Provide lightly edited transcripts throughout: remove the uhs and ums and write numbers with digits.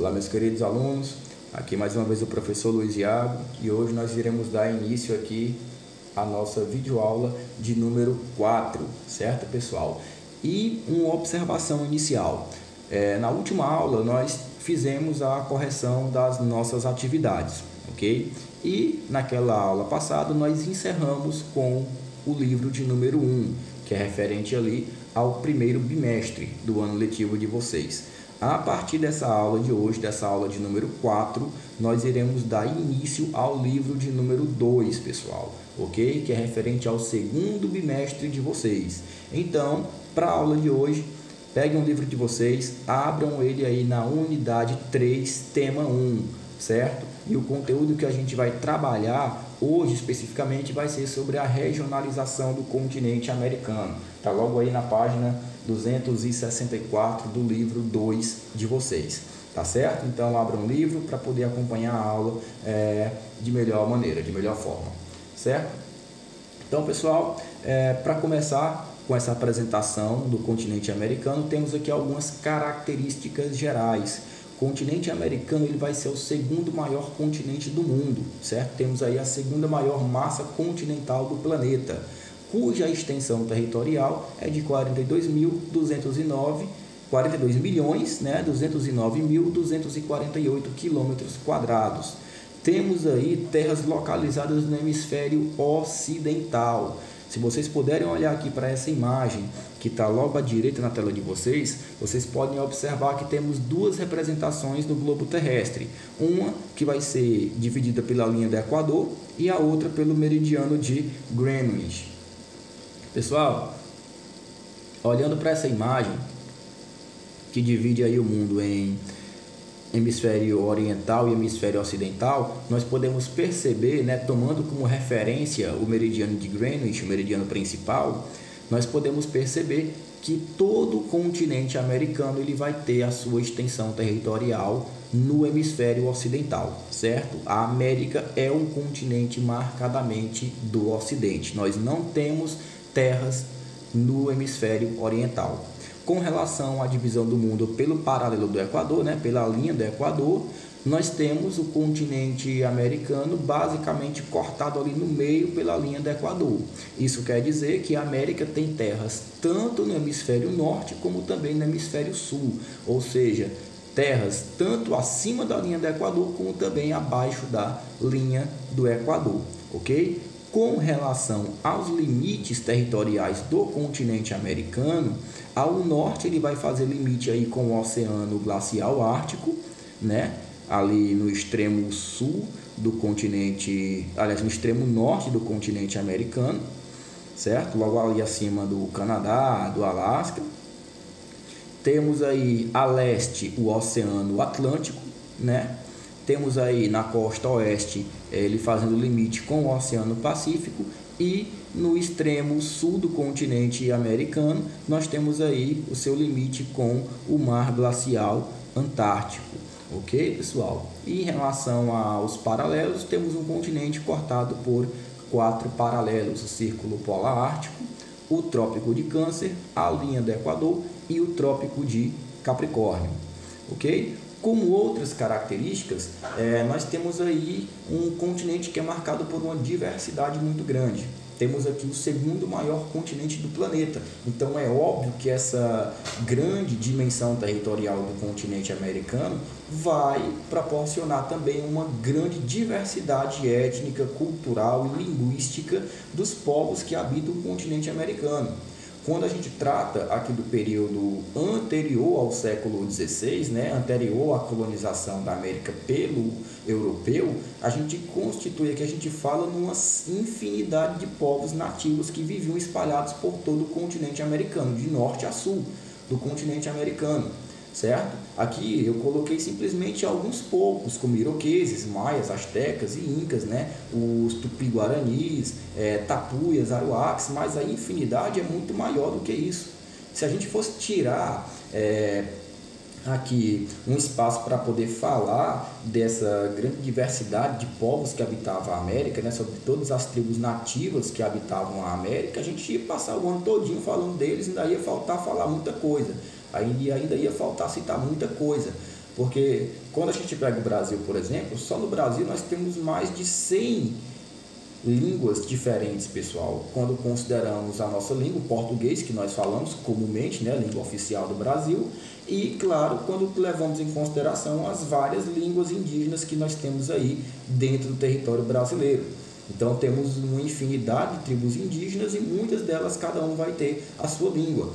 Olá, meus queridos alunos, aqui mais uma vez o professor Luiz Iago e hoje nós iremos dar início aqui à nossa videoaula de número 4, certo, pessoal? E uma observação inicial. Na última aula nós fizemos a correção das nossas atividades, ok? E naquela aula passada nós encerramos com o livro de número 1, que é referente ali ao primeiro bimestre do ano letivo de vocês. A partir dessa aula de hoje, dessa aula de número 4, nós iremos dar início ao livro de número 2, pessoal, ok? Que é referente ao segundo bimestre de vocês. Então, para a aula de hoje, peguem um livro de vocês, abram ele aí na unidade 3, tema 1, certo? E o conteúdo que a gente vai trabalhar hoje, especificamente, vai ser sobre a regionalização do continente americano. Está logo aí na página 264 do livro 2 de vocês, tá certo? Então, abram o livro para poder acompanhar a aula de melhor maneira, de melhor forma, certo? Então, pessoal, para começar com essa apresentação do continente americano, temos aqui algumas características gerais. O continente americano ele vai ser o segundo maior continente do mundo, certo? Temos aí a segunda maior massa continental do planeta, cuja extensão territorial é de 42 milhões, né, 209.248 quilômetros quadrados. Temos aí terras localizadas no hemisfério ocidental. Se vocês puderem olhar aqui para essa imagem que está logo à direita na tela de vocês, vocês podem observar que temos duas representações do globo terrestre. Uma que vai ser dividida pela linha do Equador e a outra pelo meridiano de Greenwich. Pessoal, olhando para essa imagem que divide aí o mundo em hemisfério oriental e hemisfério ocidental, nós podemos perceber, né, tomando como referência o meridiano de Greenwich, o meridiano principal, nós podemos perceber que todo o continente americano ele vai ter a sua extensão territorial no hemisfério ocidental, certo? A América é um continente marcadamente do ocidente. Nós não temos terras no hemisfério oriental. Com relação à divisão do mundo pelo paralelo do Equador, né, pela linha do Equador, nós temos o continente americano basicamente cortado ali no meio pela linha do Equador. Isso quer dizer que a América tem terras tanto no hemisfério norte como também no hemisfério sul, ou seja, terras tanto acima da linha do Equador como também abaixo da linha do Equador, ok? Com relação aos limites territoriais do continente americano, ao norte ele vai fazer limite aí com o Oceano Glacial Ártico, né? Ali no extremo sul do continente, aliás, no extremo norte do continente americano, certo? Logo ali acima do Canadá, do Alasca. Temos aí a leste o Oceano Atlântico, né? Temos aí na costa oeste ele fazendo limite com o Oceano Pacífico e no extremo sul do continente americano nós temos aí o seu limite com o Mar Glacial Antártico, ok, pessoal? E em relação aos paralelos, temos um continente cortado por 4 paralelos: o Círculo Polar Ártico, o Trópico de Câncer, a linha do Equador e o Trópico de Capricórnio, ok? Como outras características, nós temos aí um continente que é marcado por uma diversidade muito grande. Temos aqui o segundo maior continente do planeta. Então é óbvio que essa grande dimensão territorial do continente americano vai proporcionar também uma grande diversidade étnica, cultural e linguística dos povos que habitam o continente americano. Quando a gente trata aqui do período anterior ao século XVI, né, anterior à colonização da América pelo europeu, a gente constitui aqui, a gente fala numa infinidade de povos nativos que viviam espalhados por todo o continente americano, de norte a sul do continente americano, certo? Aqui eu coloquei simplesmente alguns poucos, como iroqueses, maias, astecas e incas, né? Os tupi-guaranis, tapuias, aruaques, mas a infinidade é muito maior do que isso. Se a gente fosse tirar aqui um espaço para poder falar dessa grande diversidade de povos que habitavam a América, né, sobre todas as tribos nativas que habitavam a América, a gente ia passar o ano todinho falando deles, ainda ia faltar falar muita coisa, ainda ia faltar citar muita coisa. Porque quando a gente pega o Brasil, por exemplo, só no Brasil nós temos mais de 100 línguas diferentes, pessoal. Quando consideramos a nossa língua, o português, que nós falamos comumente, né, a língua oficial do Brasil, e, claro, quando levamos em consideração as várias línguas indígenas que nós temos aí dentro do território brasileiro. Então, temos uma infinidade de tribos indígenas e muitas delas, cada um vai ter a sua língua.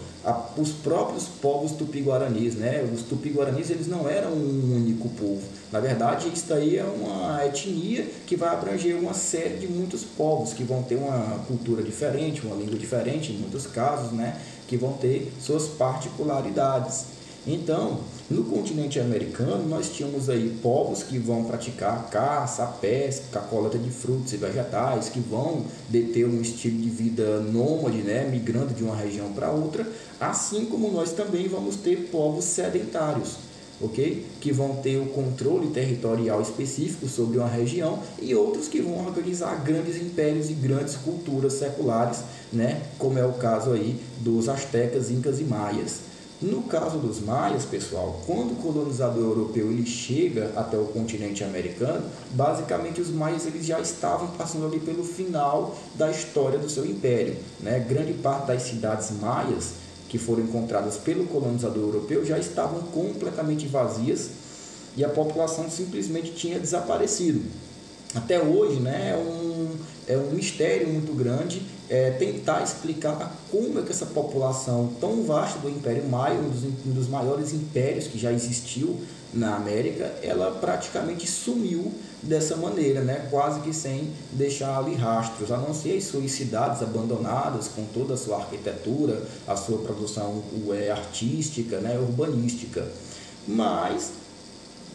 Os próprios povos tupi-guaranis, né? Os tupi-guaranis, eles não eram um único povo. Na verdade, isso daí é uma etnia que vai abranger uma série de muitos povos que vão ter uma cultura diferente, uma língua diferente, em muitos casos, né? Que vão ter suas particularidades. Então, no continente americano, nós tínhamos aí povos que vão praticar caça, pesca, a coleta de frutos e vegetais, que vão deter um estilo de vida nômade, né, migrando de uma região para outra, assim como nós também vamos ter povos sedentários, ok? Que vão ter o controle territorial específico sobre uma região e outros que vão organizar grandes impérios e grandes culturas seculares, né, como é o caso aí dos astecas, incas e maias. No caso dos maias, pessoal, quando o colonizador europeu ele chega até o continente americano, basicamente os maias eles já estavam passando ali pelo final da história do seu império, né? Grande parte das cidades maias que foram encontradas pelo colonizador europeu já estavam completamente vazias e a população simplesmente tinha desaparecido. Até hoje, né, é um mistério muito grande tentar explicar como é que essa população tão vasta do Império Maia, um dos maiores impérios que já existiu na América, ela praticamente sumiu dessa maneira, né, quase que sem deixar ali rastros, a não ser as suas cidades abandonadas com toda a sua arquitetura, a sua produção artística, né, urbanística. Mas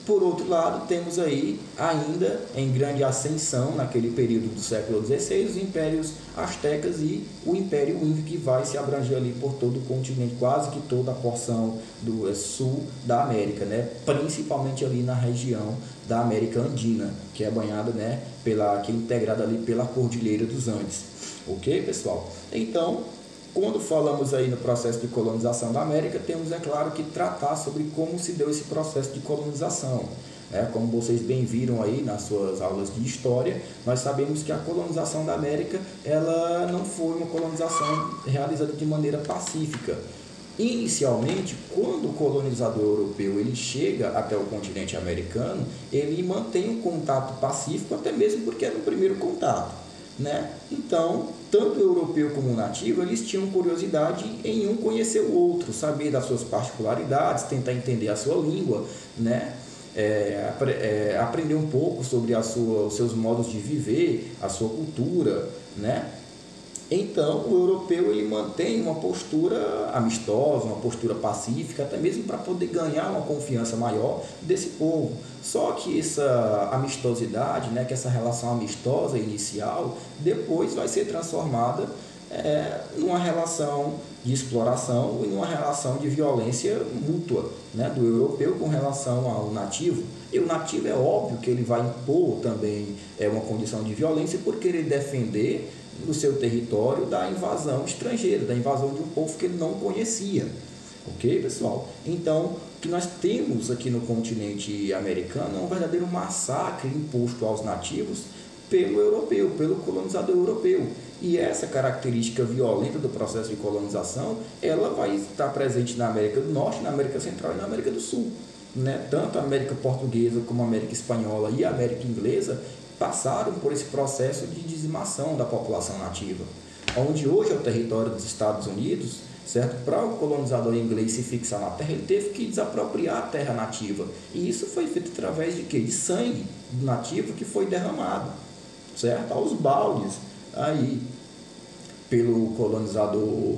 por outro lado, temos aí ainda em grande ascensão naquele período do século XVI os impérios astecas e o Império Inca, que vai se abranger ali por todo o continente, quase que toda a porção do sul da América, né? Principalmente ali na região da América Andina, que é banhada, né, que é integrada ali pela Cordilheira dos Andes. Ok, pessoal? Então, quando falamos aí no processo de colonização da América, temos, é claro, que tratar sobre como se deu esse processo de colonização. Como vocês bem viram aí nas suas aulas de história, nós sabemos que a colonização da América ela não foi uma colonização realizada de maneira pacífica. Inicialmente, quando o colonizador europeu ele chega até o continente americano, ele mantém um contato pacífico, até mesmo porque é no primeiro contato, né? Então, tanto o europeu como o nativo, eles tinham curiosidade em um conhecer o outro, saber das suas particularidades, tentar entender a sua língua, né? Aprender um pouco sobre os seus modos de viver, a sua cultura, né? Então, o europeu ele mantém uma postura amistosa, uma postura pacífica, até mesmo para poder ganhar uma confiança maior desse povo. Só que essa amistosidade, né, que essa relação amistosa inicial, depois vai ser transformada numa relação de exploração e numa relação de violência mútua, né, do europeu com relação ao nativo. E o nativo é óbvio que ele vai impor também uma condição de violência por querer defender no seu território da invasão estrangeira, da invasão de um povo que ele não conhecia. Ok, pessoal? Então, o que nós temos aqui no continente americano é um verdadeiro massacre imposto aos nativos pelo europeu, pelo colonizador europeu. E essa característica violenta do processo de colonização, ela vai estar presente na América do Norte, na América Central e na América do Sul, né? Tanto a América Portuguesa como a América Espanhola e a América Inglesa passaram por esse processo de dizimação da população nativa, onde hoje é o território dos Estados Unidos, certo? Para o colonizador inglês se fixar na terra, ele teve que desapropriar a terra nativa, e isso foi feito através de quê? De sangue nativo que foi derramado, certo? Aos baldes, aí, pelo colonizador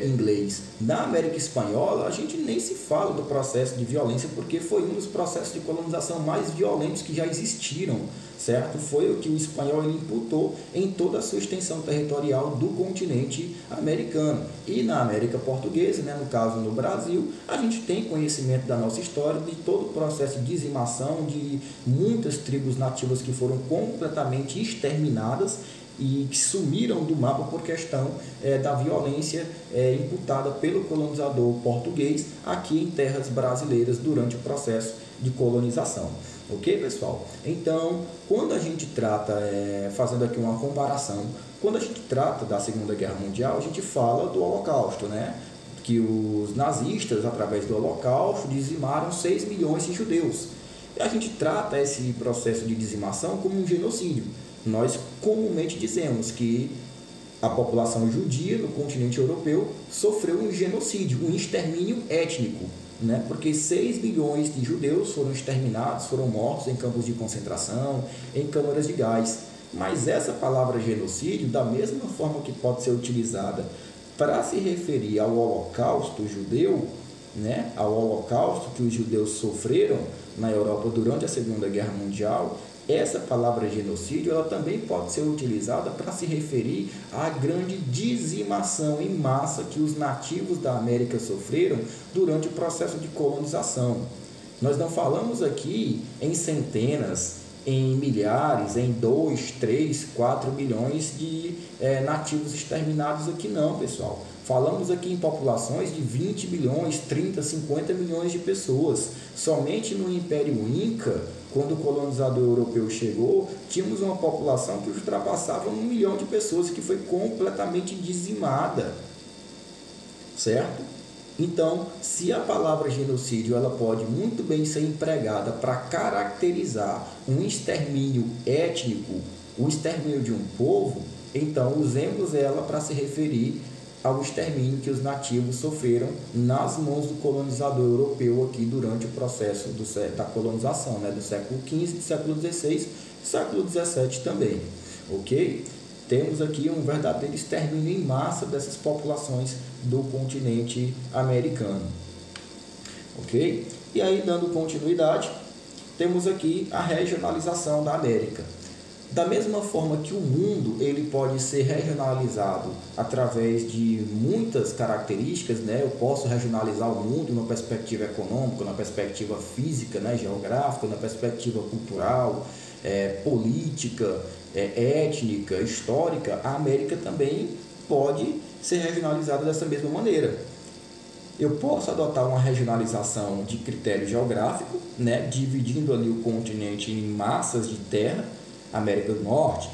inglês. Na América Espanhola, a gente nem se fala do processo de violência, porque foi um dos processos de colonização mais violentos que já existiram, certo? Foi o que o espanhol ele imputou em toda a sua extensão territorial do continente americano. E na América Portuguesa, né, no caso no Brasil, a gente tem conhecimento da nossa história, de todo o processo de dizimação de muitas tribos nativas que foram completamente exterminadas e que sumiram do mapa por questão da violência imputada pelo colonizador português aqui em terras brasileiras durante o processo de colonização. Ok, pessoal? Então, quando a gente trata, fazendo aqui uma comparação, quando a gente trata da Segunda Guerra Mundial, a gente fala do Holocausto, né? Que os nazistas, através do Holocausto, dizimaram 6 milhões de judeus. E a gente trata esse processo de dizimação como um genocídio. Nós comumente dizemos que a população judia no continente europeu sofreu um genocídio, um extermínio étnico, né? Porque 6 milhões de judeus foram exterminados, foram mortos em campos de concentração, em câmaras de gás. Mas essa palavra genocídio, da mesma forma que pode ser utilizada para se referir ao Holocausto judeu, né? Ao Holocausto que os judeus sofreram na Europa durante a Segunda Guerra Mundial, essa palavra genocídio ela também pode ser utilizada para se referir à grande dizimação em massa que os nativos da América sofreram durante o processo de colonização. Nós não falamos aqui em centenas, em milhares, em 2, 3, 4 milhões de nativos exterminados aqui não, pessoal. Falamos aqui em populações de 20 milhões, 30, 50 milhões de pessoas. Somente no Império Inca, quando o colonizador europeu chegou, tínhamos uma população que ultrapassava 1 milhão de pessoas, que foi completamente dizimada, certo? Então, se a palavra genocídio ela pode muito bem ser empregada para caracterizar um extermínio étnico, o extermínio de um povo, então usemos ela para se referir ao extermínio que os nativos sofreram nas mãos do colonizador europeu aqui durante o processo da colonização, né, do século XV, do século XVI, século XVII também, ok? Temos aqui um verdadeiro extermínio em massa dessas populações do continente americano, ok? E aí, dando continuidade, temos aqui a regionalização da América. Da mesma forma que o mundo ele pode ser regionalizado através de muitas características, né? Eu posso regionalizar o mundo na perspectiva econômica, na perspectiva física, né? Geográfica, na perspectiva cultural, política, étnica, histórica. A América também pode ser regionalizada dessa mesma maneira. Eu posso adotar uma regionalização de critério geográfico, né? Dividindo ali o continente em massas de terra, América do Norte,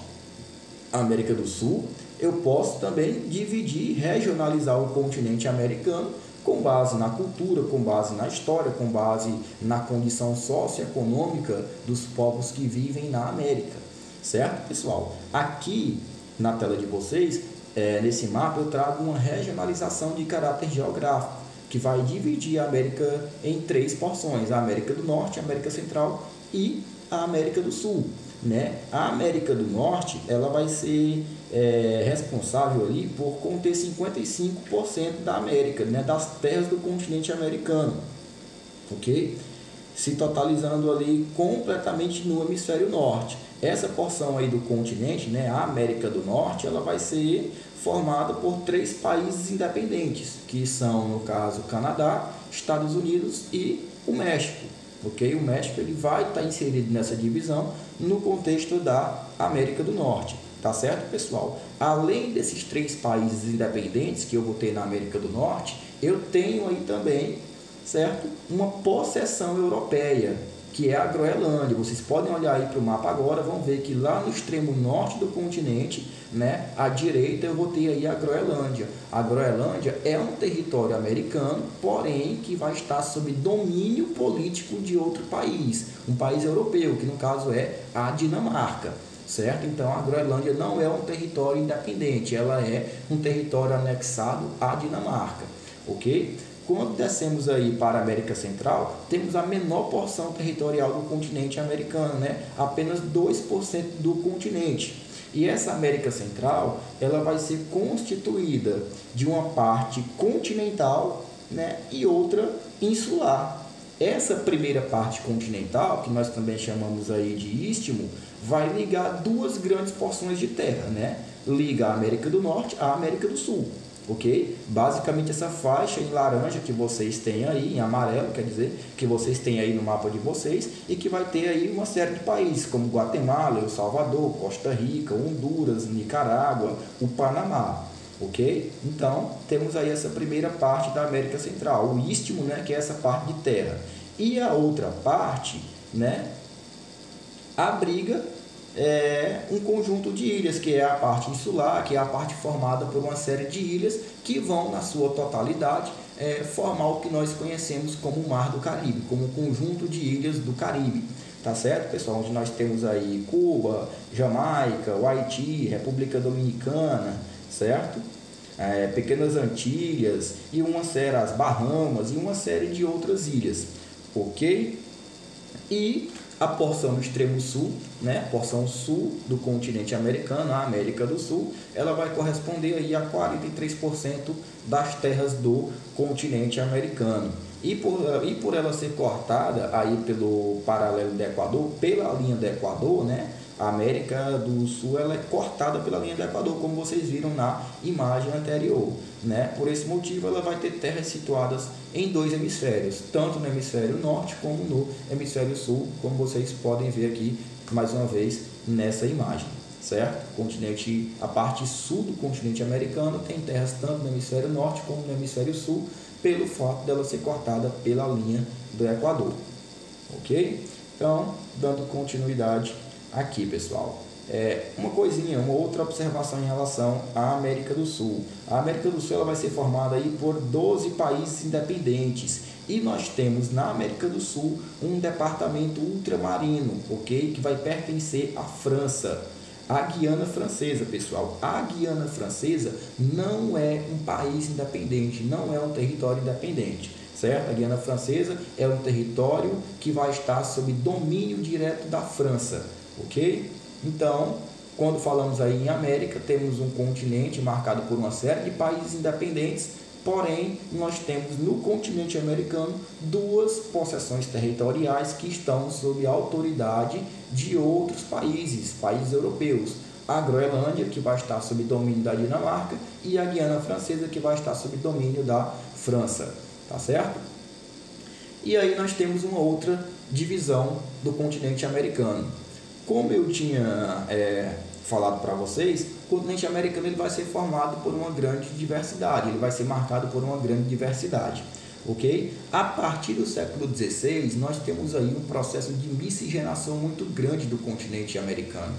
América do Sul. Eu posso também dividir, regionalizar o continente americano com base na cultura, com base na história, com base na condição socioeconômica dos povos que vivem na América, certo, pessoal? Aqui na tela de vocês, nesse mapa, eu trago uma regionalização de caráter geográfico, que vai dividir a América em 3 porções: a América do Norte, a América Central e a América do Sul, né? A América do Norte ela vai ser responsável ali por conter 55% da América, né? Das terras do continente americano, ok? Se totalizando ali completamente no hemisfério norte. Essa porção aí do continente, né, a América do Norte, ela vai ser formada por 3 países independentes, que são, no caso, Canadá, Estados Unidos e o México. Okay? O México ele vai estar inserido nessa divisão no contexto da América do Norte. Tá certo, pessoal? Além desses 3 países independentes que eu vou ter na América do Norte, eu tenho aí também, certo, uma possessão europeia, que é a Groenlândia. Vocês podem olhar aí para o mapa agora, vão ver que lá no extremo norte do continente, né, à direita, eu vou ter aí a Groenlândia. A Groenlândia é um território americano, porém que vai estar sob domínio político de outro país, um país europeu, que no caso é a Dinamarca, certo? Então a Groenlândia não é um território independente, ela é um território anexado à Dinamarca, ok? Quando descemos aí para a América Central, temos a menor porção territorial do continente americano, né? Apenas 2% do continente. E essa América Central, ela vai ser constituída de uma parte continental, né? E outra insular. Essa primeira parte continental, que nós também chamamos aí de istmo, vai ligar 2 grandes porções de terra, né? Liga a América do Norte à América do Sul. ok? Basicamente essa faixa em laranja que vocês têm aí, em amarelo, quer dizer, que vocês têm aí no mapa de vocês, e que vai ter aí uma série de países, como Guatemala, El Salvador, Costa Rica, Honduras, Nicarágua, o Panamá, ok? Então, temos aí essa primeira parte da América Central, o istmo, né, que é essa parte de terra. E a outra parte, né, abriga um conjunto de ilhas, que é a parte insular, que é a parte formada por uma série de ilhas que vão, na sua totalidade, formar o que nós conhecemos como o Mar do Caribe, como um conjunto de ilhas do Caribe. Tá certo, pessoal? Onde nós temos aí Cuba, Jamaica, o Haiti, República Dominicana, certo? Pequenas Antilhas e uma série, as Bahamas e uma série de outras ilhas, ok? E a porção do extremo sul, né, a porção sul do continente americano, a América do Sul, ela vai corresponder aí a 43% das terras do continente americano. E por ela ser cortada aí pelo paralelo do Equador, pela linha do Equador, né, a América do Sul ela é cortada pela linha do Equador, como vocês viram na imagem anterior, né? Por esse motivo, ela vai ter terras situadas em dois hemisférios, tanto no hemisfério norte como no hemisfério sul, como vocês podem ver aqui mais uma vez nessa imagem, certo? Continente, a parte sul do continente americano tem terras tanto no hemisfério norte como no hemisfério sul, pelo fato dela ser cortada pela linha do Equador, ok? Então, dando continuidade aqui, pessoal, uma outra observação em relação à América do Sul. A América do Sul ela vai ser formada aí por 12 países independentes e nós temos na América do Sul um departamento ultramarino, ok? Que vai pertencer à França, a Guiana Francesa, pessoal. A Guiana Francesa não é um país independente, não é um território independente, certo? A Guiana Francesa é um território que vai estar sob domínio direto da França, ok? Então, quando falamos aí em América, temos um continente marcado por uma série de países independentes, porém, nós temos no continente americano duas possessões territoriais que estão sob a autoridade de outros países europeus. A Groenlândia, que vai estar sob domínio da Dinamarca, e a Guiana Francesa, que vai estar sob domínio da França, tá certo? E aí nós temos uma outra divisão do continente americano. Como eu tinha falado para vocês, o continente americano ele vai ser formado por uma grande diversidade, ele vai ser marcado por uma grande diversidade, ok? A partir do século XVI, nós temos aí um processo de miscigenação muito grande do continente americano,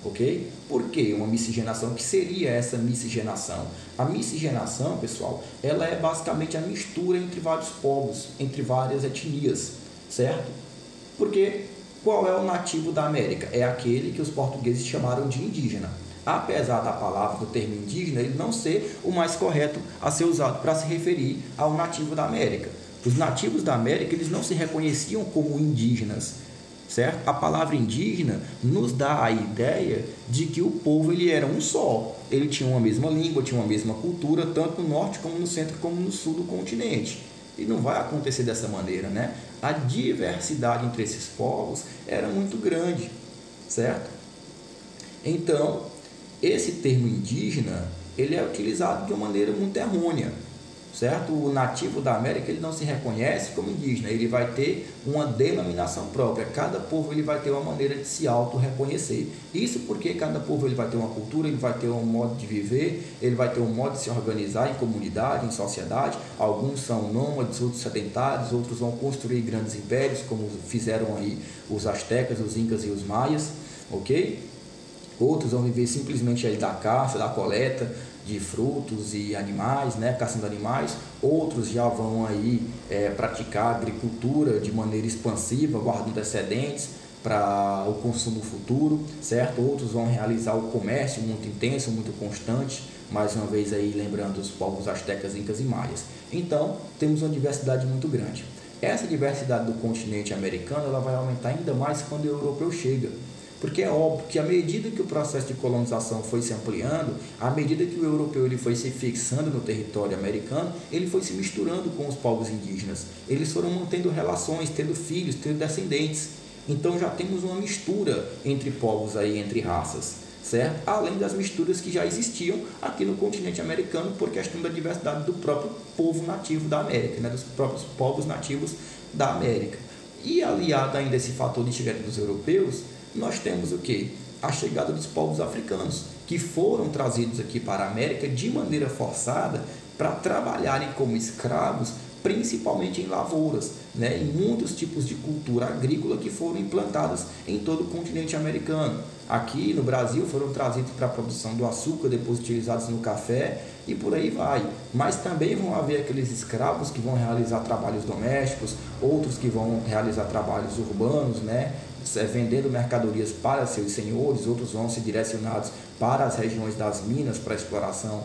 ok? Por que uma miscigenação? O que seria essa miscigenação? A miscigenação, pessoal, ela é basicamente a mistura entre vários povos, entre várias etnias, certo? Porque qual é o nativo da América? É aquele que os portugueses chamaram de indígena. Apesar da palavra, do termo indígena, ele não ser o mais correto a ser usado para se referir ao nativo da América. Os nativos da América, eles não se reconheciam como indígenas, certo? A palavra indígena nos dá a ideia de que o povo ele era um só. Ele tinha uma mesma língua, tinha uma mesma cultura, tanto no norte como no centro como no sul do continente. E não vai acontecer dessa maneira, né? A diversidade entre esses povos era muito grande, certo? Então, esse termo indígena, ele é utilizado de uma maneira muito errônea, certo? O nativo da América, ele não se reconhece como indígena, ele vai ter uma denominação própria. Cada povo ele vai ter uma maneira de se auto-reconhecer. Isso porque cada povo ele vai ter uma cultura, ele vai ter um modo de viver, ele vai ter um modo de se organizar em comunidade, em sociedade. Alguns são nômades, outros sedentários, outros vão construir grandes impérios, como fizeram aí os astecas, os incas e os maias, ok? Outros vão viver simplesmente aí da caça, da coleta de frutos e animais, né, caçando animais. Outros já vão aí praticar agricultura de maneira expansiva, guardando excedentes para o consumo futuro, certo? Outros vão realizar o comércio muito intenso, muito constante, mais uma vez aí lembrando os povos astecas, incas e maias. Então, temos uma diversidade muito grande. Essa diversidade do continente americano ela vai aumentar ainda mais quando o europeu chega. Porque é óbvio que à medida que o processo de colonização foi se ampliando, à medida que o europeu ele foi se fixando no território americano, ele foi se misturando com os povos indígenas. Eles foram mantendo relações, tendo filhos, tendo descendentes. Então já temos uma mistura entre povos aí, entre raças, certo? Além das misturas que já existiam aqui no continente americano por questão da diversidade do próprio povo nativo da América, né? Dos próprios povos nativos da América. E aliado ainda a esse fator de chegada dos europeus, nós temos o quê? A chegada dos povos africanos, que foram trazidos aqui para a América de maneira forçada para trabalharem como escravos, principalmente em lavouras, né? Em muitos tipos de cultura agrícola que foram implantadas em todo o continente americano. Aqui no Brasil foram trazidos para a produção do açúcar, depois utilizados no café e por aí vai. Mas também vão haver aqueles escravos que vão realizar trabalhos domésticos, outros que vão realizar trabalhos urbanos, né? Vendendo mercadorias para seus senhores, outros vão ser direcionados para as regiões das minas, para a exploração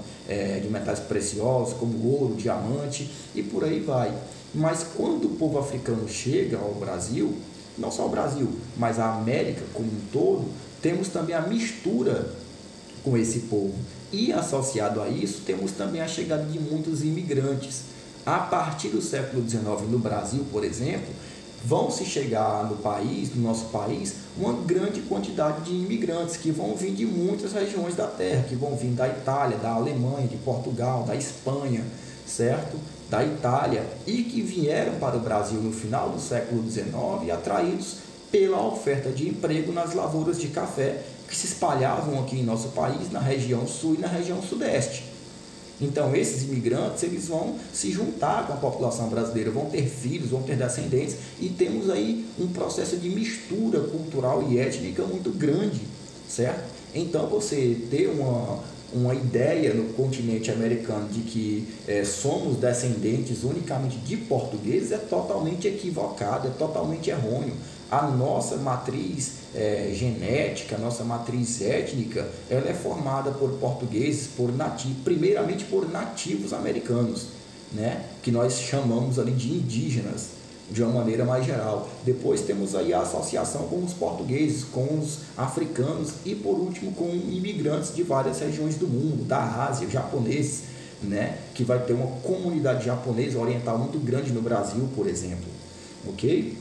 de metais preciosos, como ouro, diamante e por aí vai. Mas quando o povo africano chega ao Brasil, não só o Brasil, mas a América como um todo, temos também a mistura com esse povo. E associado a isso, temos também a chegada de muitos imigrantes. A partir do século XIX, no Brasil, por exemplo, vão se chegar no nosso país, uma grande quantidade de imigrantes que vão vir de muitas regiões da terra, que vão vir da Itália, da Alemanha, de Portugal, da Espanha, certo? Da Itália, e que vieram para o Brasil no final do século XIX, atraídos pela oferta de emprego nas lavouras de café que se espalhavam aqui em nosso país, na região sul e na região sudeste. Então, esses imigrantes, eles vão se juntar com a população brasileira, vão ter filhos, vão ter descendentes, e temos aí um processo de mistura cultural e étnica muito grande, certo? Então, você ter uma ideia no continente americano de que somos descendentes unicamente de portugueses é totalmente equivocado, é totalmente errôneo. A nossa matriz genética, a nossa matriz étnica, ela é formada por portugueses, primeiramente por nativos americanos, né? Que nós chamamos ali de indígenas, de uma maneira mais geral. Depois temos aí a associação com os portugueses, com os africanos e, por último, com imigrantes de várias regiões do mundo, da Ásia, japoneses, né? Que vai ter uma comunidade japonesa oriental muito grande no Brasil, por exemplo, ok?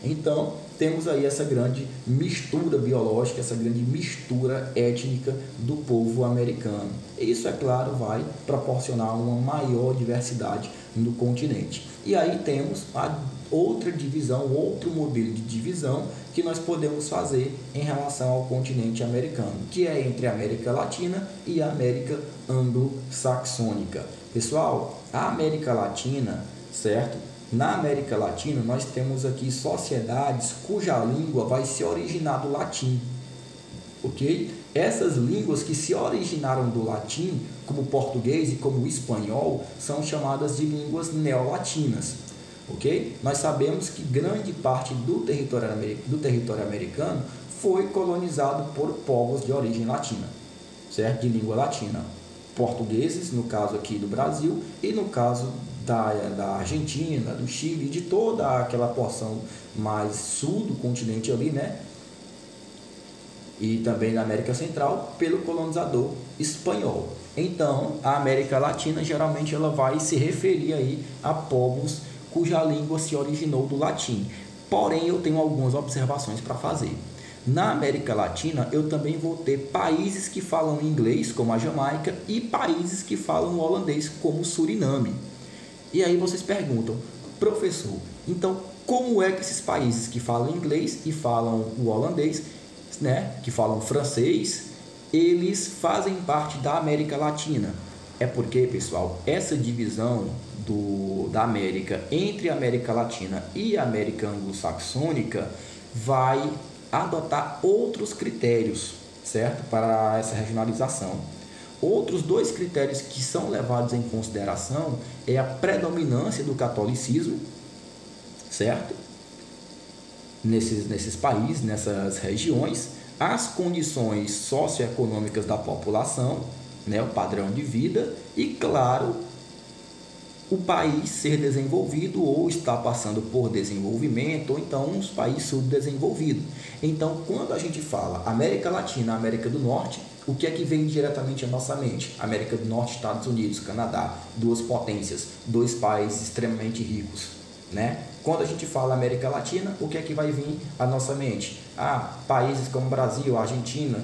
Então, temos aí essa grande mistura biológica, essa grande mistura étnica do povo americano. Isso, é claro, vai proporcionar uma maior diversidade no continente. E aí temos a outra divisão, outro modelo de divisão que nós podemos fazer em relação ao continente americano, que é entre a América Latina e a América Anglo-Saxônica. Pessoal, a América Latina, certo? Na América Latina, nós temos aqui sociedades cuja língua vai se originar do latim, ok? Essas línguas que se originaram do latim, como o português e como o espanhol, são chamadas de línguas neolatinas, ok? Nós sabemos que grande parte do território americano foi colonizado por povos de origem latina, certo? De língua latina. Portugueses, no caso aqui do Brasil, e no caso da Argentina, do Chile, de toda aquela porção mais sul do continente ali, né? E também na América Central, pelo colonizador espanhol. Então, a América Latina, geralmente, ela vai se referir aí a povos cuja língua se originou do latim. Porém, eu tenho algumas observações para fazer. Na América Latina, eu também vou ter países que falam inglês, como a Jamaica, e países que falam holandês, como o Suriname. E aí vocês perguntam, professor, então como é que esses países que falam inglês e falam o holandês, né, que falam francês, eles fazem parte da América Latina? É porque, pessoal, essa divisão da América entre a América Latina e a América Anglo-Saxônica vai adotar outros critérios, certo? Para essa regionalização. Outros dois critérios que são levados em consideração é a predominância do catolicismo, certo? Nesses países, nessas regiões, as condições socioeconômicas da população, né, o padrão de vida e, claro, o país ser desenvolvido ou estar passando por desenvolvimento, ou então um país subdesenvolvido. Então, quando a gente fala América Latina, América do Norte, o que é que vem diretamente à nossa mente? América do Norte, Estados Unidos, Canadá, duas potências, dois países extremamente ricos, né? Quando a gente fala América Latina, o que é que vai vir à nossa mente? Países como Brasil, Argentina,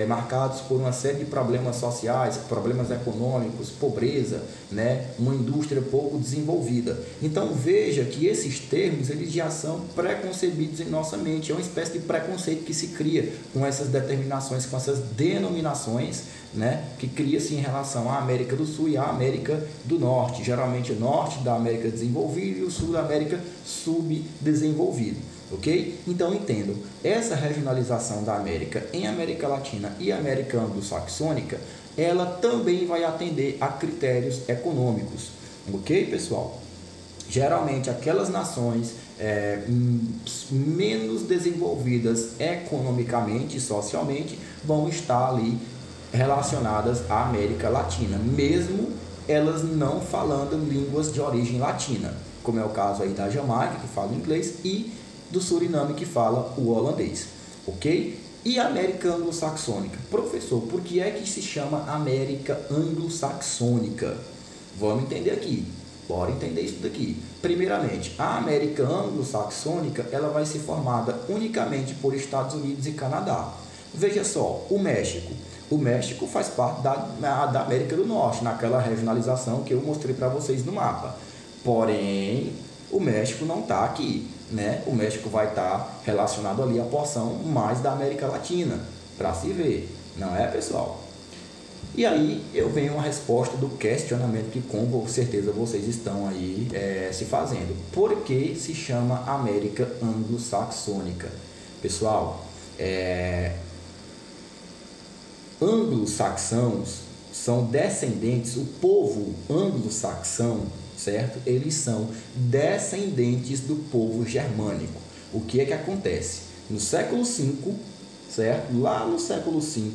marcados por uma série de problemas sociais, problemas econômicos, pobreza, né? Uma indústria pouco desenvolvida. Então veja que esses termos eles já são preconcebidos em nossa mente, é uma espécie de preconceito que se cria com essas determinações, com essas denominações, né, que cria-se em relação à América do Sul e à América do Norte, geralmente o norte da América desenvolvida e o sul da América subdesenvolvido, ok? Então entendam, essa regionalização da América em América Latina e América anglo-saxônica, ela também vai atender a critérios econômicos, ok, pessoal? Geralmente aquelas nações menos desenvolvidas economicamente e socialmente vão estar ali relacionadas à América Latina, mesmo elas não falando línguas de origem latina, como é o caso aí da Jamaica, que fala inglês, e do Suriname, que fala o holandês, ok? E a América anglo-saxônica? Professor, por que é que se chama América anglo-saxônica? Vamos entender aqui. Bora entender isso daqui. Primeiramente, a América anglo-saxônica ela vai ser formada unicamente por Estados Unidos e Canadá. Veja só, o México faz parte da América do Norte, naquela regionalização que eu mostrei para vocês no mapa. Porém, o México não está aqui, né? O México vai estar relacionado ali à porção mais da América Latina, para se ver, não é, pessoal? E aí eu venho uma resposta do questionamento que com certeza vocês estão aí se fazendo. Por que se chama América anglo-saxônica? Pessoal, anglo-saxãos são descendentes, o povo anglo-saxão, certo? Eles são descendentes do povo germânico. O que é que acontece? No século V, certo? Lá no século V,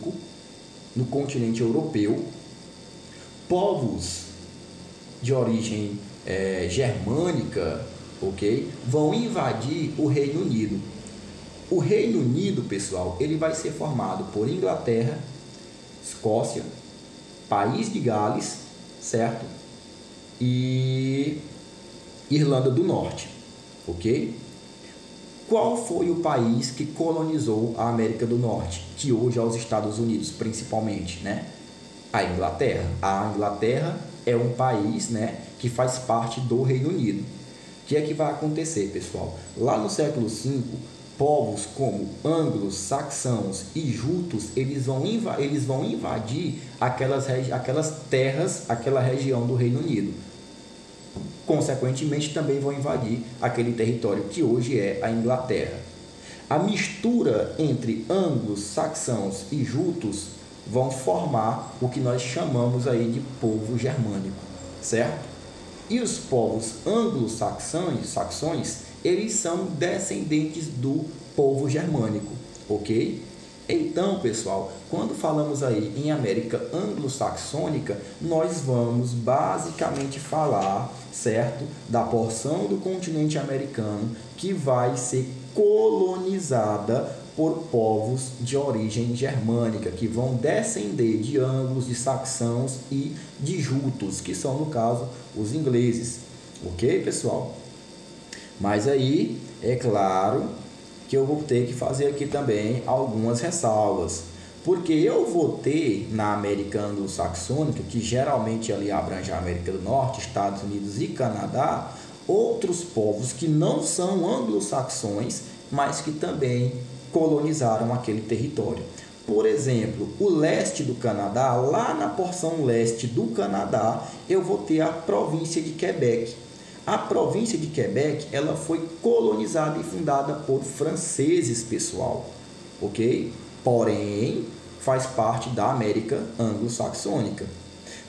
no continente europeu, povos de origem germânica, ok? Vão invadir o Reino Unido. O Reino Unido, pessoal, ele vai ser formado por Inglaterra, Escócia, País de Gales, certo? E Irlanda do Norte, ok? Qual foi o país que colonizou a América do Norte, que hoje é os Estados Unidos, principalmente, né? A Inglaterra. A Inglaterra é um país, né, que faz parte do Reino Unido. O que é que vai acontecer, pessoal? Lá no século V, povos como anglos, saxãos e jutos, eles vão invadir aquelas terras, aquela região do Reino Unido. Consequentemente, também vão invadir aquele território que hoje é a Inglaterra. A mistura entre anglos, saxãos e jutos vão formar o que nós chamamos aí de povo germânico, certo? E os povos anglo-saxões, eles são descendentes do povo germânico, ok? Então, pessoal, quando falamos aí em América anglo-saxônica, nós vamos basicamente falar, certo, da porção do continente americano que vai ser colonizada por povos de origem germânica, que vão descender de anglos, de saxãos e de jutos, que são, no caso, os ingleses, ok, pessoal? Mas aí, é claro que eu vou ter que fazer aqui também algumas ressalvas, porque eu vou ter na América anglo-saxônica, que geralmente ali abrange a América do Norte, Estados Unidos e Canadá, outros povos que não são anglo-saxões, mas que também colonizaram aquele território. Por exemplo, o leste do Canadá, lá na porção leste do Canadá, eu vou ter a província de Quebec. A província de Quebec, ela foi colonizada e fundada por franceses, pessoal, ok? Porém, faz parte da América anglo-saxônica.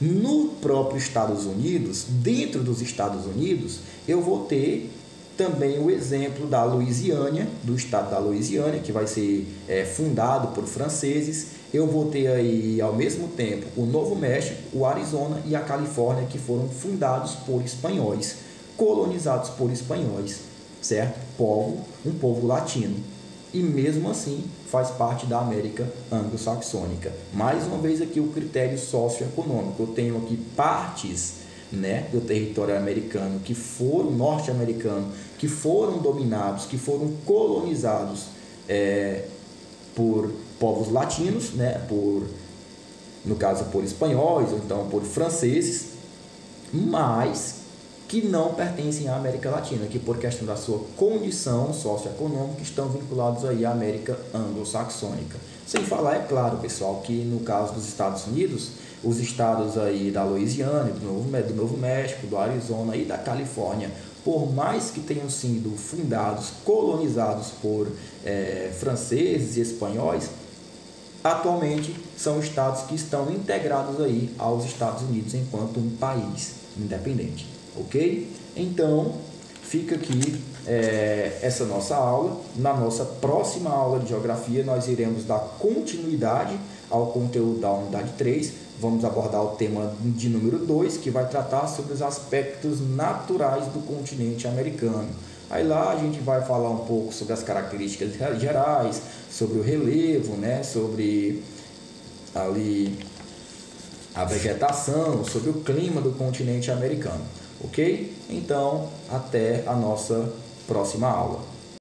No próprio Estados Unidos, dentro dos Estados Unidos, eu vou ter também o exemplo da Louisiana, do estado da Louisiana, que vai ser fundado por franceses. Eu vou ter aí, ao mesmo tempo, o Novo México, o Arizona e a Califórnia, que foram fundados por espanhóis, colonizados por espanhóis, certo? Um povo latino. E mesmo assim faz parte da América anglo-saxônica. Mais uma vez aqui o critério socioeconômico. Eu tenho aqui partes né, do território americano, que foram norte-americanos, que foram dominados, que foram colonizados por povos latinos, né, no caso por espanhóis ou então por franceses, mas que não pertencem à América Latina, que por questão da sua condição socioeconômica estão vinculados aí à América anglo-saxônica. Sem falar, é claro, pessoal, que no caso dos Estados Unidos, os estados aí da Louisiana, do Novo México, do Arizona e da Califórnia, por mais que tenham sido fundados, colonizados por franceses e espanhóis, atualmente são estados que estão integrados aí aos Estados Unidos enquanto um país independente, ok? Então, fica aqui essa nossa aula. Na nossa próxima aula de Geografia, nós iremos dar continuidade ao conteúdo da unidade 3. Vamos abordar o tema de número 2, que vai tratar sobre os aspectos naturais do continente americano. Aí lá a gente vai falar um pouco sobre as características gerais, sobre o relevo, né, sobre ali a vegetação, sobre o clima do continente americano, ok? Então, até a nossa próxima aula.